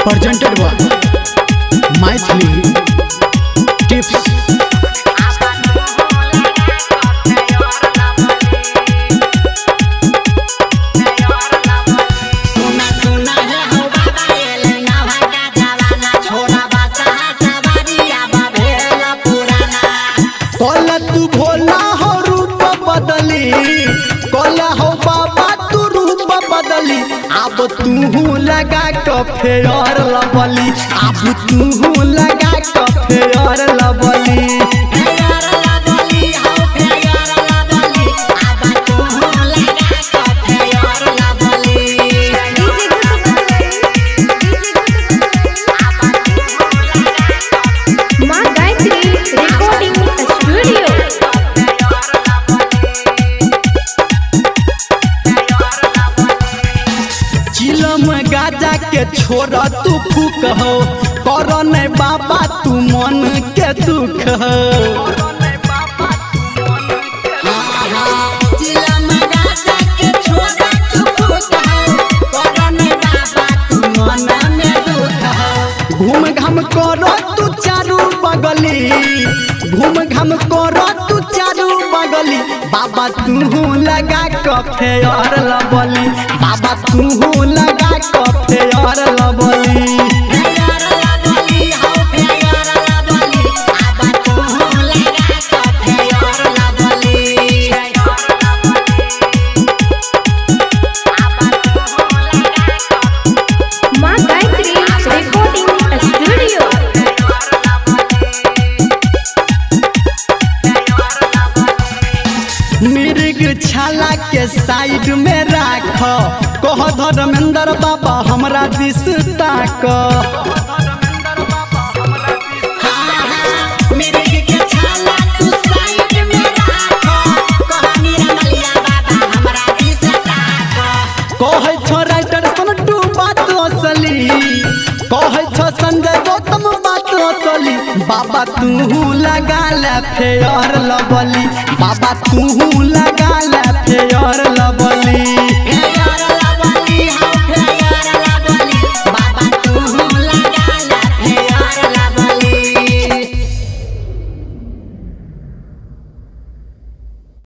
presented by Mythili Tips। तू भोला हो रूप बदली, कोला हो बाबा तू रूप बदली। अब तू लगा फेयर लबली, अब तू लगा फेयर लबली। गाजा के छोड़ तू फूक हो, कर नहीं बाबा तू मन के दुख हो। घूम घाम करो तू चारू बगली, घूम घाम करो तू चारू बगली। बाबा तू लगा फेयर लबली, बाबा तू लगा फेयर लबली। मिर्ग छाला के साइड में राख, कह धर्मेंद्र बाबा हमरा दिस ताक। कहे छो राइटर संटू बात असली, कहे छो संजय गौतम बात असली। बाबा तू लगा फेयर लबली, बाबा तू लगा